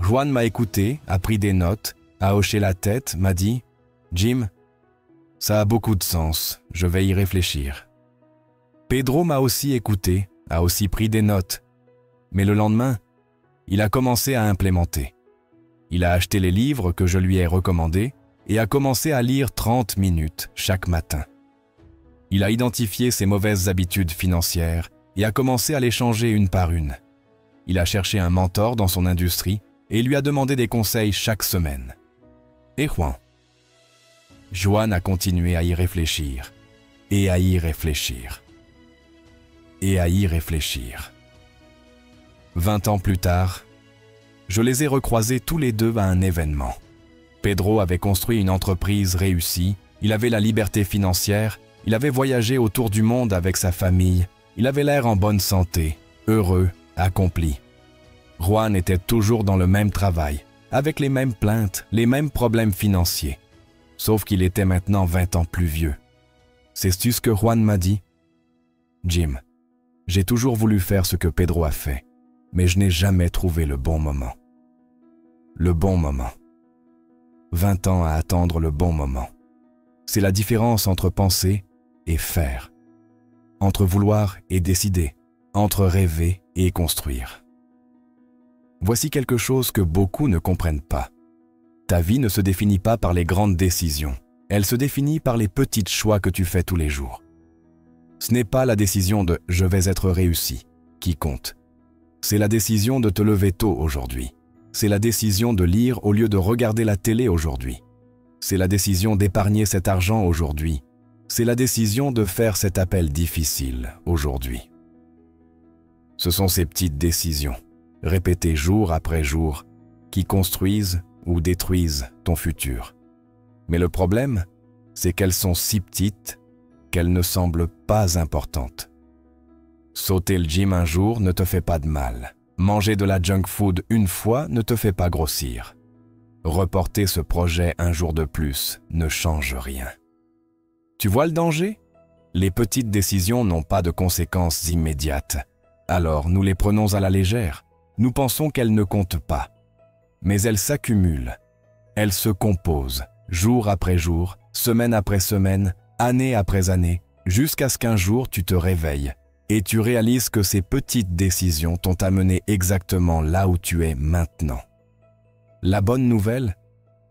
Juan m'a écouté, a pris des notes, a hoché la tête, m'a dit « Jim, ça a beaucoup de sens, je vais y réfléchir. » Pedro m'a aussi écouté, a aussi pris des notes. Mais le lendemain, il a commencé à implémenter. Il a acheté les livres que je lui ai recommandés et a commencé à lire 30 minutes chaque matin. Il a identifié ses mauvaises habitudes financières et a commencé à les changer une par une. Il a cherché un mentor dans son industrie et lui a demandé des conseils chaque semaine. Et Juan a continué à y réfléchir, et à y réfléchir, et à y réfléchir. 20 ans plus tard, je les ai recroisés tous les deux à un événement. Pedro avait construit une entreprise réussie, il avait la liberté financière, il avait voyagé autour du monde avec sa famille, il avait l'air en bonne santé, heureux, accompli. Juan était toujours dans le même travail, avec les mêmes plaintes, les mêmes problèmes financiers. Sauf qu'il était maintenant 20 ans plus vieux. Sais-tu ce que Juan m'a dit? Jim, j'ai toujours voulu faire ce que Pedro a fait, mais je n'ai jamais trouvé le bon moment. Le bon moment. 20 ans à attendre le bon moment. C'est la différence entre penser et faire. Entre vouloir et décider. Entre rêver et construire. Voici quelque chose que beaucoup ne comprennent pas. Ta vie ne se définit pas par les grandes décisions. Elle se définit par les petits choix que tu fais tous les jours. Ce n'est pas la décision de « je vais être réussi » qui compte. C'est la décision de te lever tôt aujourd'hui. C'est la décision de lire au lieu de regarder la télé aujourd'hui. C'est la décision d'épargner cet argent aujourd'hui. C'est la décision de faire cet appel difficile aujourd'hui. Ce sont ces petites décisions, répétées jour après jour, qui construisent ou détruisent ton futur. Mais le problème, c'est qu'elles sont si petites qu'elles ne semblent pas importantes. Sauter le gym un jour ne te fait pas de mal. Manger de la junk food une fois ne te fait pas grossir. Reporter ce projet un jour de plus ne change rien. Tu vois le danger? Les petites décisions n'ont pas de conséquences immédiates. Alors nous les prenons à la légère. Nous pensons qu'elles ne comptent pas. Mais elles s'accumulent. Elles se composent, jour après jour, semaine après semaine, année après année, jusqu'à ce qu'un jour tu te réveilles et tu réalises que ces petites décisions t'ont amené exactement là où tu es maintenant. La bonne nouvelle,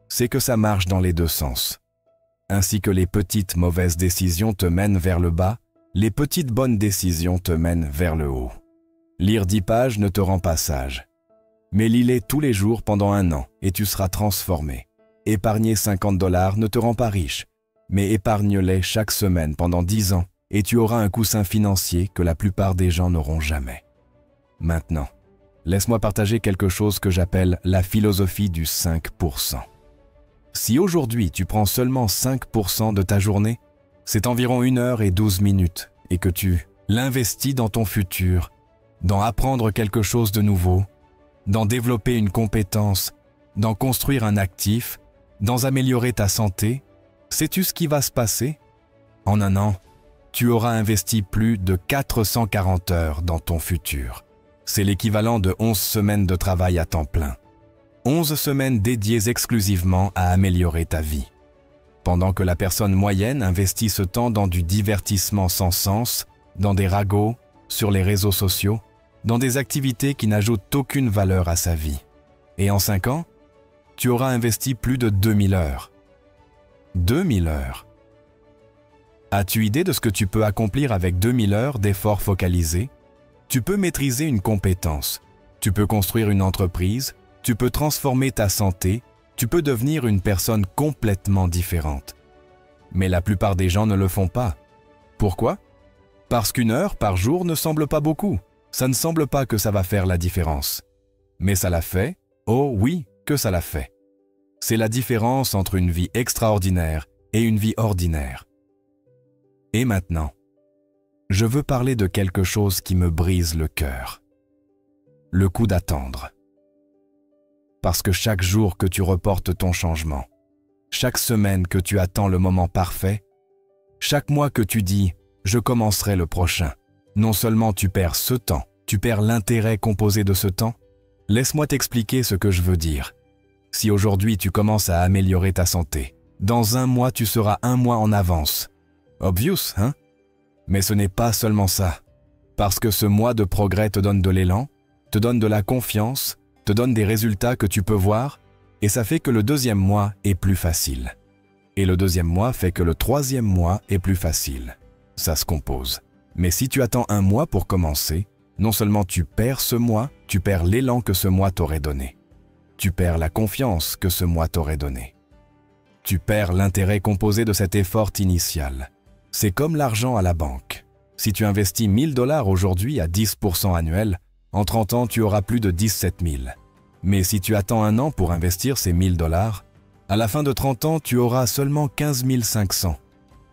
c'est que ça marche dans les deux sens. Ainsi que les petites mauvaises décisions te mènent vers le bas, les petites bonnes décisions te mènent vers le haut. Lire 10 pages ne te rend pas sage. Mais lis-les tous les jours pendant 1 an et tu seras transformé. Épargner 50 $ ne te rend pas riche, mais épargne-les chaque semaine pendant 10 ans et tu auras un coussin financier que la plupart des gens n'auront jamais. Maintenant, laisse-moi partager quelque chose que j'appelle la philosophie du 5%. Si aujourd'hui tu prends seulement 5% de ta journée, c'est environ 1 heure et 12 minutes et que tu l'investis dans ton futur, dans apprendre quelque chose de nouveau, dans développer une compétence, dans construire un actif, dans améliorer ta santé, sais-tu ce qui va se passer? En 1 an, tu auras investi plus de 440 heures dans ton futur. C'est l'équivalent de 11 semaines de travail à temps plein. 11 semaines dédiées exclusivement à améliorer ta vie. Pendant que la personne moyenne investit ce temps dans du divertissement sans sens, dans des ragots, sur les réseaux sociaux, dans des activités qui n'ajoutent aucune valeur à sa vie. Et en 5 ans, tu auras investi plus de 2000 heures. 2000 heures. As-tu idée de ce que tu peux accomplir avec 2000 heures d'efforts focalisés? Tu peux maîtriser une compétence, tu peux construire une entreprise, tu peux transformer ta santé, tu peux devenir une personne complètement différente. Mais la plupart des gens ne le font pas. Pourquoi? Parce qu'1 heure par jour ne semble pas beaucoup. Ça ne semble pas que ça va faire la différence. Mais ça l'a fait, oh oui, que ça l'a fait. C'est la différence entre une vie extraordinaire et une vie ordinaire. Et maintenant, je veux parler de quelque chose qui me brise le cœur. Le coup d'attendre. Parce que chaque jour que tu reportes ton changement, chaque semaine que tu attends le moment parfait, chaque mois que tu dis « je commencerai le prochain », non seulement tu perds ce temps, tu perds l'intérêt composé de ce temps. Laisse-moi t'expliquer ce que je veux dire. Si aujourd'hui tu commences à améliorer ta santé, dans 1 mois tu seras 1 mois en avance. Obvious, hein? Mais ce n'est pas seulement ça. Parce que ce mois de progrès te donne de l'élan, te donne de la confiance, te donne des résultats que tu peux voir, et ça fait que le deuxième mois est plus facile. Et le deuxième mois fait que le troisième mois est plus facile. Ça se compose. Mais si tu attends un mois pour commencer, non seulement tu perds ce mois, tu perds l'élan que ce mois t'aurait donné. Tu perds la confiance que ce mois t'aurait donné. Tu perds l'intérêt composé de cet effort initial. C'est comme l'argent à la banque. Si tu investis 1 000 $ aujourd'hui à 10% annuel, en 30 ans, tu auras plus de 17 000. Mais si tu attends un an pour investir ces 1 000 $, à la fin de 30 ans, tu auras seulement 15 500.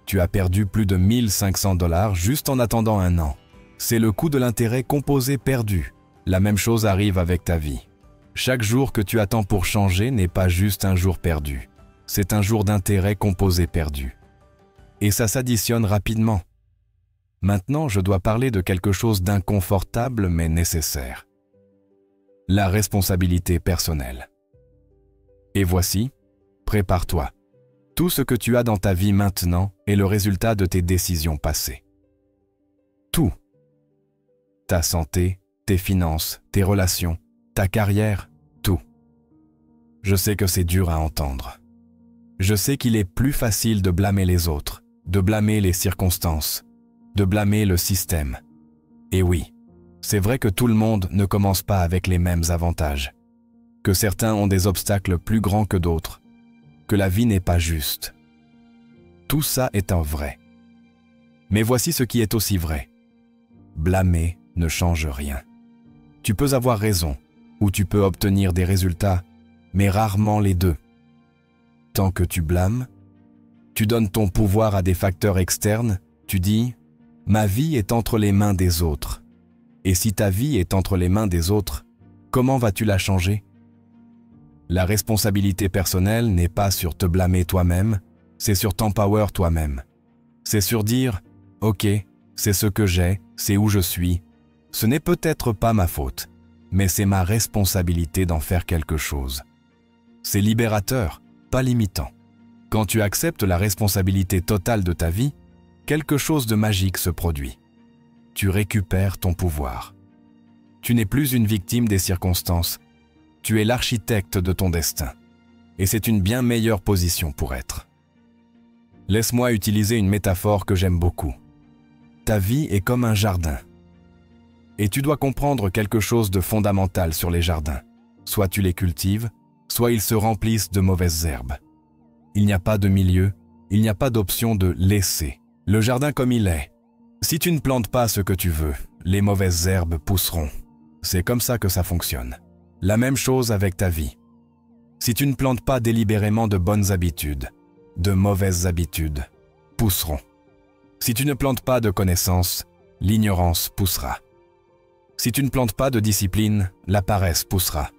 Tu as perdu plus de 1 500 $ juste en attendant un an. C'est le coût de l'intérêt composé perdu. La même chose arrive avec ta vie. Chaque jour que tu attends pour changer n'est pas juste un jour perdu. C'est un jour d'intérêt composé perdu. Et ça s'additionne rapidement. Maintenant, je dois parler de quelque chose d'inconfortable mais nécessaire. La responsabilité personnelle. Et voici, prépare-toi. Tout ce que tu as dans ta vie maintenant est le résultat de tes décisions passées. Tout. Ta santé, tes finances, tes relations, ta carrière, tout. Je sais que c'est dur à entendre. Je sais qu'il est plus facile de blâmer les autres, de blâmer les circonstances, de blâmer le système. Et oui, c'est vrai que tout le monde ne commence pas avec les mêmes avantages, que certains ont des obstacles plus grands que d'autres, que la vie n'est pas juste. Tout ça est un vrai. Mais voici ce qui est aussi vrai. Blâmer ne change rien. Tu peux avoir raison, ou tu peux obtenir des résultats, mais rarement les deux. Tant que tu blâmes, tu donnes ton pouvoir à des facteurs externes, tu dis « ma vie est entre les mains des autres ». Et si ta vie est entre les mains des autres, comment vas-tu la changer? La responsabilité personnelle n'est pas sur te blâmer toi-même, c'est sur t'empower toi-même. C'est sur dire « ok, c'est ce que j'ai, c'est où je suis. Ce n'est peut-être pas ma faute, mais c'est ma responsabilité d'en faire quelque chose. » C'est libérateur, pas limitant. Quand tu acceptes la responsabilité totale de ta vie, quelque chose de magique se produit. Tu récupères ton pouvoir. Tu n'es plus une victime des circonstances. Tu es l'architecte de ton destin. Et c'est une bien meilleure position pour être. Laisse-moi utiliser une métaphore que j'aime beaucoup. Ta vie est comme un jardin. Et tu dois comprendre quelque chose de fondamental sur les jardins. Soit tu les cultives, soit ils se remplissent de mauvaises herbes. Il n'y a pas de milieu, il n'y a pas d'option de laisser. Le jardin comme il est. Si tu ne plantes pas ce que tu veux, les mauvaises herbes pousseront. C'est comme ça que ça fonctionne. La même chose avec ta vie. Si tu ne plantes pas délibérément de bonnes habitudes, de mauvaises habitudes pousseront. Si tu ne plantes pas de connaissances, l'ignorance poussera. Si tu ne plantes pas de discipline, la paresse poussera.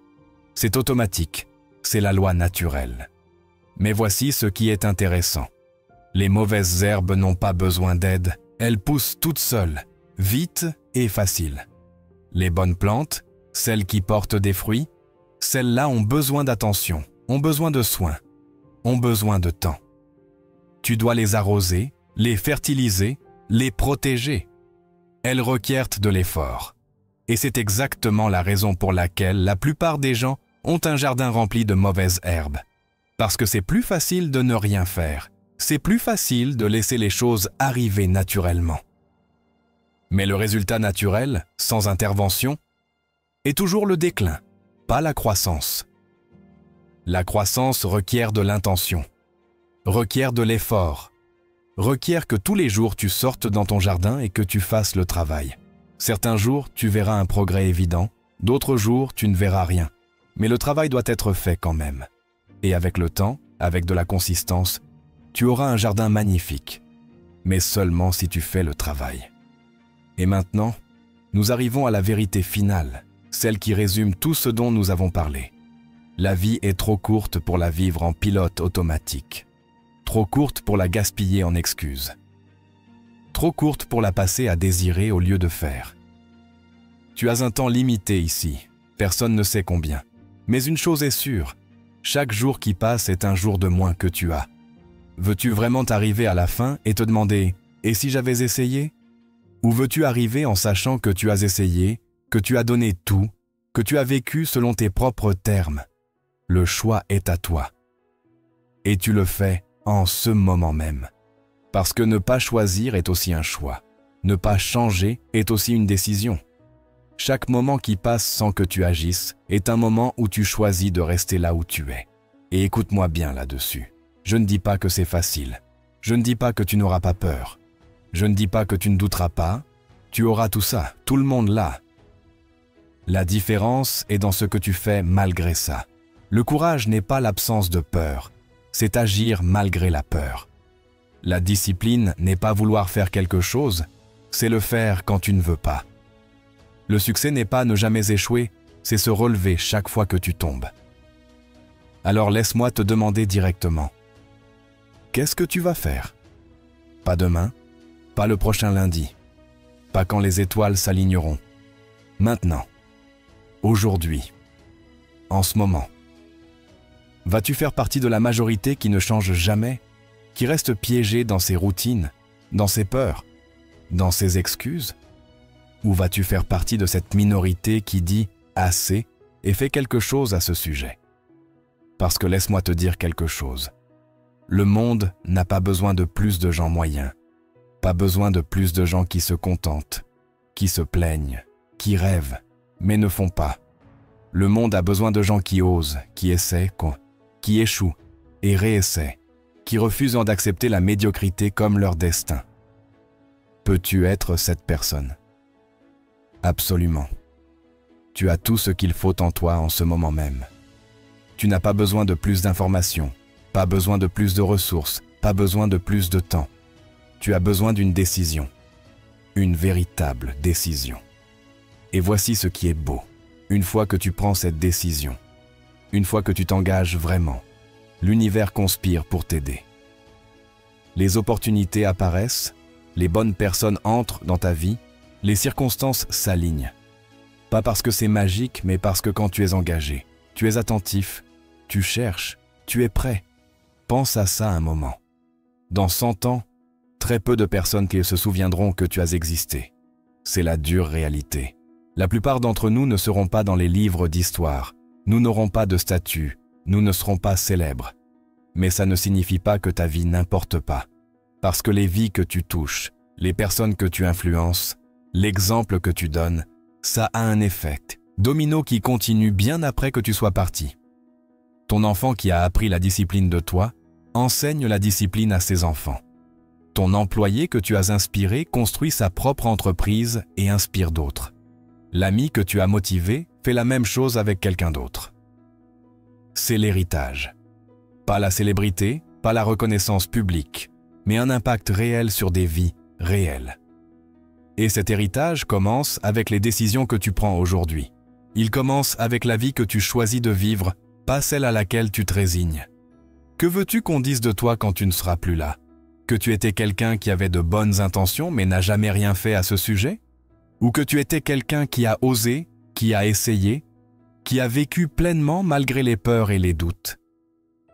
C'est automatique, c'est la loi naturelle. Mais voici ce qui est intéressant. Les mauvaises herbes n'ont pas besoin d'aide, elles poussent toutes seules, vite et facile. Les bonnes plantes, celles qui portent des fruits, celles-là ont besoin d'attention, ont besoin de soins, ont besoin de temps. Tu dois les arroser, les fertiliser, les protéger. Elles requièrent de l'effort. Et c'est exactement la raison pour laquelle la plupart des gens ont un jardin rempli de mauvaises herbes. Parce que c'est plus facile de ne rien faire. C'est plus facile de laisser les choses arriver naturellement. Mais le résultat naturel, sans intervention, est toujours le déclin, pas la croissance. La croissance requiert de l'intention, requiert de l'effort, requiert que tous les jours tu sortes dans ton jardin et que tu fasses le travail. Certains jours, tu verras un progrès évident, d'autres jours, tu ne verras rien. Mais le travail doit être fait quand même. Et avec le temps, avec de la consistance, tu auras un jardin magnifique, mais seulement si tu fais le travail. Et maintenant, nous arrivons à la vérité finale, celle qui résume tout ce dont nous avons parlé. La vie est trop courte pour la vivre en pilote automatique, trop courte pour la gaspiller en excuses, trop courte pour la passer à désirer au lieu de faire. Tu as un temps limité ici, personne ne sait combien. Mais une chose est sûre, chaque jour qui passe est un jour de moins que tu as. Veux-tu vraiment t'arriver à la fin et te demander « Et si j'avais essayé ?» Ou veux-tu arriver en sachant que tu as essayé, que tu as donné tout, que tu as vécu selon tes propres termes. Le choix est à toi. Et tu le fais en ce moment même. Parce que ne pas choisir est aussi un choix. Ne pas changer est aussi une décision. Chaque moment qui passe sans que tu agisses est un moment où tu choisis de rester là où tu es. Et écoute-moi bien là-dessus. Je ne dis pas que c'est facile. Je ne dis pas que tu n'auras pas peur. Je ne dis pas que tu ne douteras pas. Tu auras tout ça, tout le monde l'a. La différence est dans ce que tu fais malgré ça. Le courage n'est pas l'absence de peur, c'est agir malgré la peur. La discipline n'est pas vouloir faire quelque chose, c'est le faire quand tu ne veux pas. Le succès n'est pas ne jamais échouer, c'est se relever chaque fois que tu tombes. Alors laisse-moi te demander directement. Qu'est-ce que tu vas faire? Pas demain, pas le prochain lundi, pas quand les étoiles s'aligneront. Maintenant, aujourd'hui, en ce moment. Vas-tu faire partie de la majorité qui ne change jamais, qui reste piégée dans ses routines, dans ses peurs, dans ses excuses? Ou vas-tu faire partie de cette minorité qui dit « assez » et fait quelque chose à ce sujet? Parce que laisse-moi te dire quelque chose. Le monde n'a pas besoin de plus de gens moyens, pas besoin de plus de gens qui se contentent, qui se plaignent, qui rêvent, mais ne font pas. Le monde a besoin de gens qui osent, qui essaient, qui échouent et réessaient, qui refusent d'accepter la médiocrité comme leur destin. Peux-tu être cette personne? Absolument. Tu as tout ce qu'il faut en toi en ce moment même. Tu n'as pas besoin de plus d'informations, pas besoin de plus de ressources, pas besoin de plus de temps. Tu as besoin d'une décision, une véritable décision. Et voici ce qui est beau. Une fois que tu prends cette décision, une fois que tu t'engages vraiment, l'univers conspire pour t'aider. Les opportunités apparaissent, les bonnes personnes entrent dans ta vie, les circonstances s'alignent. Pas parce que c'est magique, mais parce que quand tu es engagé, tu es attentif, tu cherches, tu es prêt. Pense à ça un moment. Dans 100 ans, très peu de personnes qui se souviendront que tu as existé. C'est la dure réalité. La plupart d'entre nous ne seront pas dans les livres d'histoire. Nous n'aurons pas de statut. Nous ne serons pas célèbres. Mais ça ne signifie pas que ta vie n'importe pas. Parce que les vies que tu touches, les personnes que tu influences, l'exemple que tu donnes, ça a un effet domino qui continue bien après que tu sois parti. Ton enfant qui a appris la discipline de toi, enseigne la discipline à ses enfants. Ton employé que tu as inspiré construit sa propre entreprise et inspire d'autres. L'ami que tu as motivé fait la même chose avec quelqu'un d'autre. C'est l'héritage. Pas la célébrité, pas la reconnaissance publique, mais un impact réel sur des vies réelles. Et cet héritage commence avec les décisions que tu prends aujourd'hui. Il commence avec la vie que tu choisis de vivre, pas celle à laquelle tu te résignes. Que veux-tu qu'on dise de toi quand tu ne seras plus là? Que tu étais quelqu'un qui avait de bonnes intentions mais n'a jamais rien fait à ce sujet? Ou que tu étais quelqu'un qui a osé, qui a essayé, qui a vécu pleinement malgré les peurs et les doutes?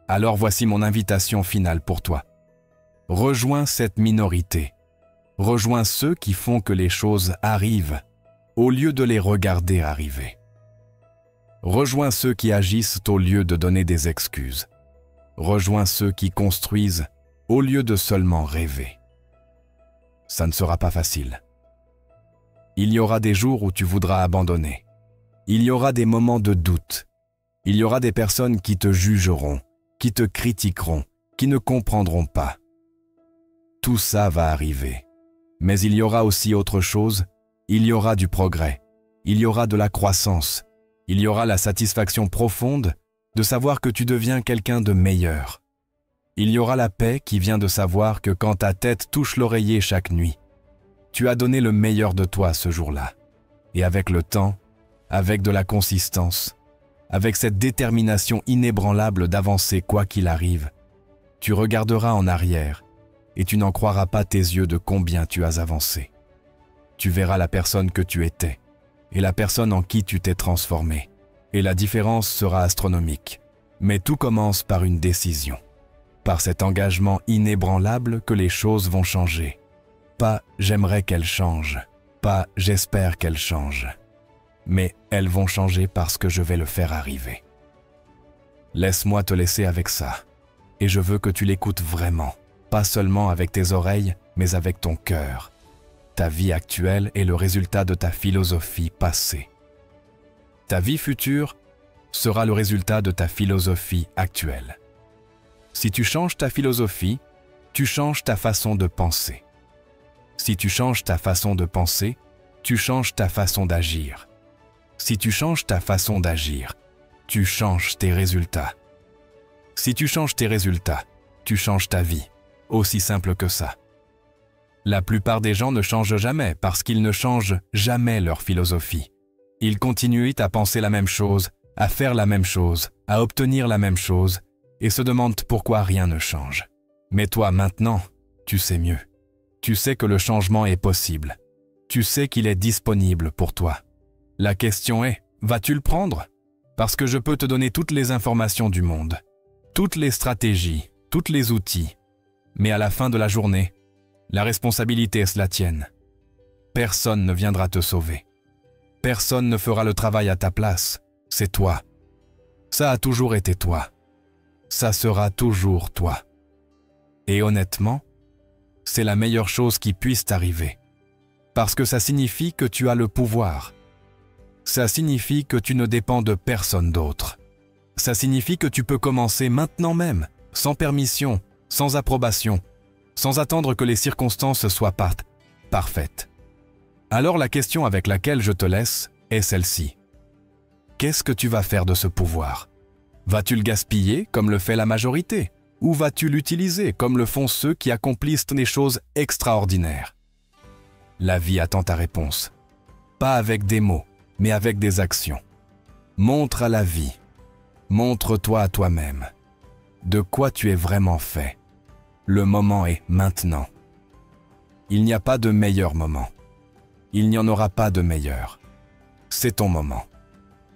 Alors voici mon invitation finale pour toi. Rejoins cette minorité. Rejoins ceux qui font que les choses arrivent, au lieu de les regarder arriver. Rejoins ceux qui agissent au lieu de donner des excuses. Rejoins ceux qui construisent au lieu de seulement rêver. Ça ne sera pas facile. Il y aura des jours où tu voudras abandonner. Il y aura des moments de doute. Il y aura des personnes qui te jugeront, qui te critiqueront, qui ne comprendront pas. Tout ça va arriver. Mais il y aura aussi autre chose. Il y aura du progrès. Il y aura de la croissance. Il y aura la satisfaction profonde de savoir que tu deviens quelqu'un de meilleur. Il y aura la paix qui vient de savoir que quand ta tête touche l'oreiller chaque nuit, tu as donné le meilleur de toi ce jour-là. Et avec le temps, avec de la consistance, avec cette détermination inébranlable d'avancer quoi qu'il arrive, tu regarderas en arrière et tu n'en croiras pas tes yeux de combien tu as avancé. Tu verras la personne que tu étais et la personne en qui tu t'es transformé. Et la différence sera astronomique. Mais tout commence par une décision. Par cet engagement inébranlable que les choses vont changer. Pas « j'aimerais qu'elles changent », pas « j'espère qu'elles changent ». mais elles vont changer parce que je vais le faire arriver. Laisse-moi te laisser avec ça, et je veux que tu l'écoutes vraiment, pas seulement avec tes oreilles, mais avec ton cœur. Ta vie actuelle est le résultat de ta philosophie passée. Ta vie future sera le résultat de ta philosophie actuelle. Si tu changes ta philosophie, tu changes ta façon de penser. Si tu changes ta façon de penser, tu changes ta façon d'agir. Si tu changes ta façon d'agir, tu changes tes résultats. Si tu changes tes résultats, tu changes ta vie. Aussi simple que ça. La plupart des gens ne changent jamais parce qu'ils ne changent jamais leur philosophie. Ils continuent à penser la même chose, à faire la même chose, à obtenir la même chose, et se demandent pourquoi rien ne change. Mais toi, maintenant, tu sais mieux. Tu sais que le changement est possible. Tu sais qu'il est disponible pour toi. La question est, vas-tu le prendre? Parce que je peux te donner toutes les informations du monde, toutes les stratégies, tous les outils. Mais à la fin de la journée, la responsabilité est la tienne. Personne ne viendra te sauver. Personne ne fera le travail à ta place. C'est toi. Ça a toujours été toi. Ça sera toujours toi. Et honnêtement, c'est la meilleure chose qui puisse t'arriver. Parce que ça signifie que tu as le pouvoir. Ça signifie que tu ne dépends de personne d'autre. Ça signifie que tu peux commencer maintenant même, sans permission, sans approbation, sans attendre que les circonstances soient parfaites. Alors la question avec laquelle je te laisse est celle-ci. Qu'est-ce que tu vas faire de ce pouvoir? Vas-tu le gaspiller comme le fait la majorité? Ou vas-tu l'utiliser comme le font ceux qui accomplissent des choses extraordinaires? La vie attend ta réponse. Pas avec des mots, mais avec des actions. Montre à la vie. Montre-toi à toi-même. De quoi tu es vraiment fait. Le moment est maintenant. Il n'y a pas de meilleur moment. Il n'y en aura pas de meilleur. C'est ton moment.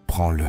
Prends-le.